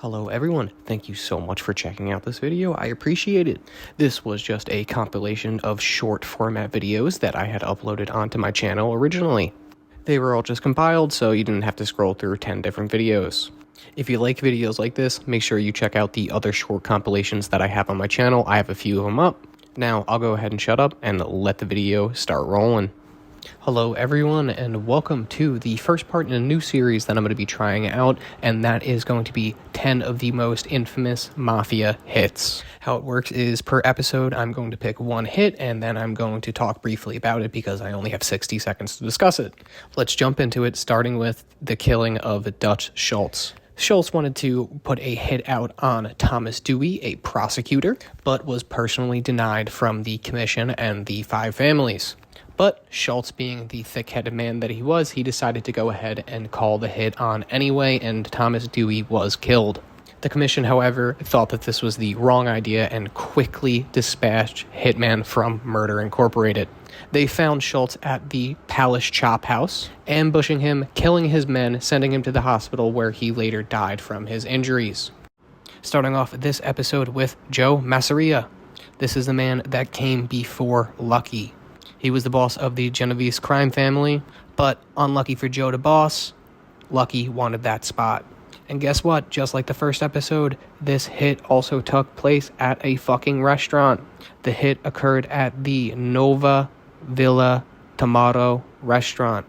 Hello everyone, thank you so much for checking out this video, I appreciate it. This was just a compilation of short format videos that I had uploaded onto my channel originally. They were all just compiled, so you didn't have to scroll through 10 different videos. If you like videos like this, make sure you check out the other short compilations that I have on my channel. I have a few of them up. Now, I'll go ahead and shut up and let the video start rolling. Hello everyone, and welcome to the first part in a new series that I'm going to be trying out, and that is going to be 10 of the most infamous Mafia hits. How it works is, per episode, I'm going to pick one hit, and then I'm going to talk briefly about it because I only have 60 seconds to discuss it. Let's jump into it, starting with the killing of Dutch Schultz. Schultz wanted to put a hit out on Thomas Dewey, a prosecutor, but was personally denied from the commission and the 5 families. But Schultz, being the thick-headed man that he was, he decided to go ahead and call the hit on anyway, and Thomas Dewey was killed. The commission, however, thought that this was the wrong idea and quickly dispatched hitmen from Murder Incorporated. They found Schultz at the Palace Chop House, ambushing him, killing his men, sending him to the hospital where he later died from his injuries. Starting off this episode with Joe Masia. This is the man that came before Lucky. He was the boss of the Genovese crime family, but unlucky for Joe to boss, Lucky wanted that spot. And guess what? Just like the first episode, this hit also took place at a fucking restaurant. The hit occurred at the Nova Villa Tomato restaurant.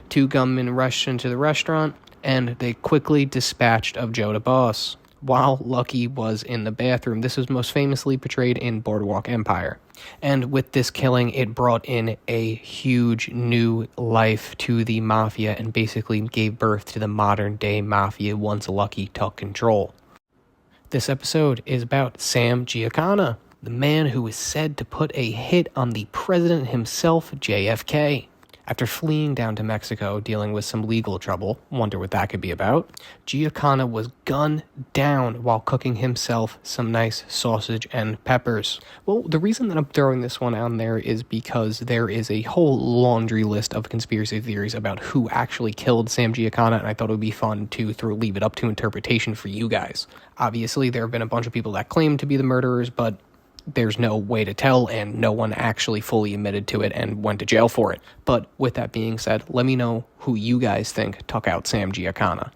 2 gunmen rushed into the restaurant, and they quickly dispatched of Joe to boss, while Lucky was in the bathroom. This was most famously portrayed in Boardwalk Empire. And with this killing, it brought in a huge new life to the Mafia and basically gave birth to the modern-day Mafia once Lucky took control. This episode is about Sam Giancana, the man who is said to put a hit on the president himself, JFK. After fleeing down to Mexico, dealing with some legal trouble, wonder what that could be about, Giancana was gunned down while cooking himself some nice sausage and peppers. Well, the reason that I'm throwing this one on there is because there is a whole laundry list of conspiracy theories about who actually killed Sam Giancana, and I thought it would be fun to leave it up to interpretation for you guys. Obviously, there have been a bunch of people that claim to be the murderers, but there's no way to tell, and no one actually fully admitted to it and went to jail for it. But with that being said, let me know who you guys think took out Sam Giancana.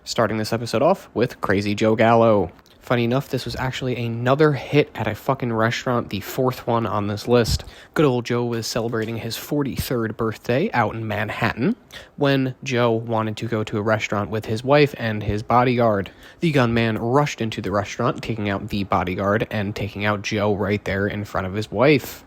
Starting this episode off with Crazy Joe Gallow. Funny enough, this was actually another hit at a fucking restaurant, the 4th one on this list. Good old Joe was celebrating his 43rd birthday out in Manhattan when Joe wanted to go to a restaurant with his wife and his bodyguard. The gunman rushed into the restaurant, taking out the bodyguard and taking out Joe right there in front of his wife.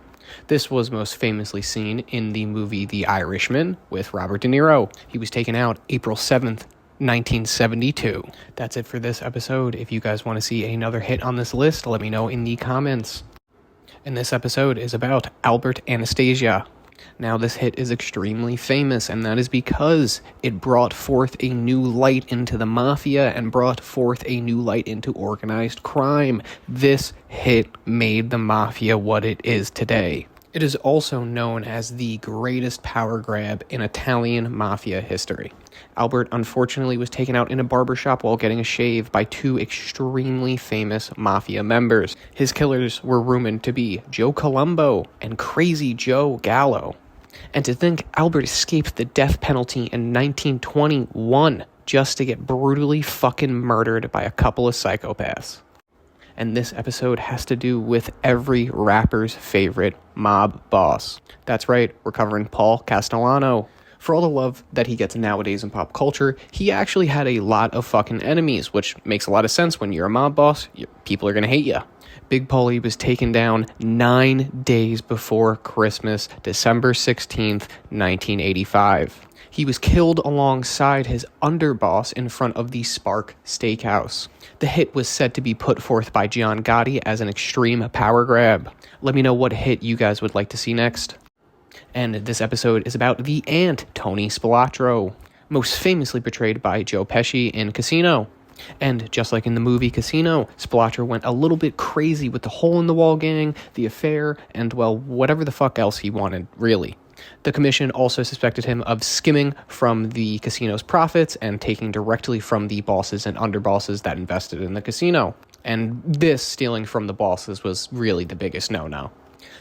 This was most famously seen in the movie The Irishman with Robert De Niro. He was taken out April 7th, 1972. That's it for this episode. If you guys want to see another hit on this list, let me know in the comments. And this episode is about Albert Anastasia. Now, this hit is extremely famous, and that is because it brought forth a new light into the Mafia and brought forth a new light into organized crime. This hit made the Mafia what it is today. It is also known as the greatest power grab in Italian Mafia history. Albert unfortunately was taken out in a barbershop while getting a shave by 2 extremely famous Mafia members. His killers were rumored to be Joe Colombo and Crazy Joe Gallow. And to think Albert escaped the death penalty in 1921 just to get brutally fucking murdered by a couple of psychopaths. And this episode has to do with every rapper's favorite mob boss. That's right, we're covering Paul Castellano. For all the love that he gets nowadays in pop culture, he actually had a lot of fucking enemies, which makes a lot of sense. When you're a mob boss, people are going to hate you. Big Paulie was taken down 9 days before Christmas, December 16th, 1985. He was killed alongside his underboss in front of the Spark Steakhouse. The hit was said to be put forth by John Gotti as an extreme power grab. Let me know what hit you guys would like to see next. And this episode is about the ant, Tony Spalatro, most famously portrayed by Joe Pesci in Casino. And just like in the movie Casino, Spalatro went a little bit crazy with the hole-in-the-wall gang, the affair, and, well, whatever the fuck else he wanted, really. The commission also suspected him of skimming from the casino's profits and taking directly from the bosses and underbosses that invested in the casino. And this stealing from the bosses was really the biggest no-no.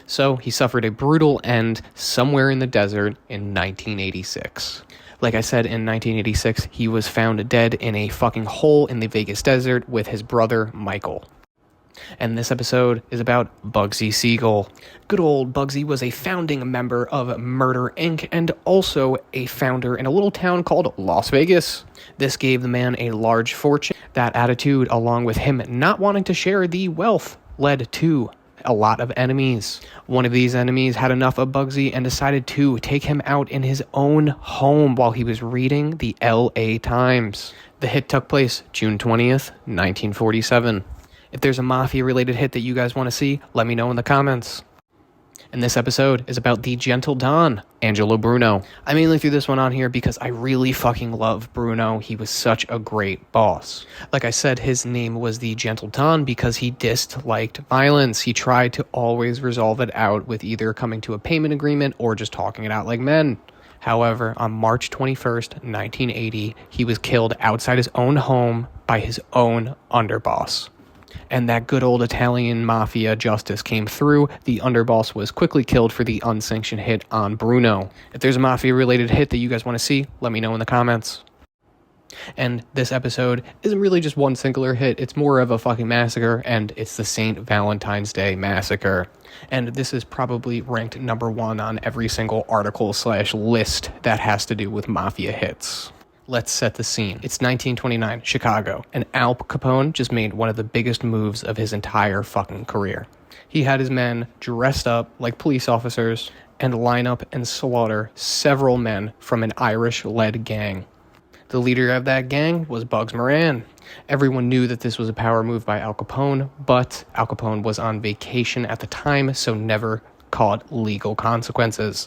So he suffered a brutal end somewhere in the desert in 1986. Like I said, in 1986, he was found dead in a fucking hole in the Vegas desert with his brother, Michael. And this episode is about Bugsy Seagull. Good old Bugsy was a founding member of Murder, Inc. and also a founder in a little town called Las Vegas. This gave the man a large fortune. That attitude, along with him not wanting to share the wealth, led to a lot of enemies. One of these enemies had enough of Bugsy and decided to take him out in his own home while he was reading the LA Times. The hit took place June 20th, 1947. If there's a mafia-related hit that you guys want to see, let me know in the comments. And this episode is about the Gentle Don, Angelo Bruno. I mainly threw this one on here because I really fucking love Bruno. He was such a great boss. Like I said, his name was the Gentle Don because he disliked violence. He tried to always resolve it out with either coming to a payment agreement or just talking it out like men. However, on March 21st, 1980, he was killed outside his own home by his own underboss. And that good old Italian mafia justice came through. The underboss was quickly killed for the unsanctioned hit on Bruno. If there's a mafia-related hit that you guys want to see, let me know in the comments. And this episode isn't really just one singular hit. It's more of a fucking massacre, and it's the St. Valentine's Day Massacre. And this is probably ranked number 1 on every single article/list that has to do with mafia hits. Let's set the scene. It's 1929, Chicago, and Al Capone just made one of the biggest moves of his entire fucking career. He had his men dressed up like police officers and line up and slaughter several men from an Irish-led gang. The leader of that gang was Bugs Moran. Everyone knew that this was a power move by Al Capone, but Al Capone was on vacation at the time, so never caught legal consequences.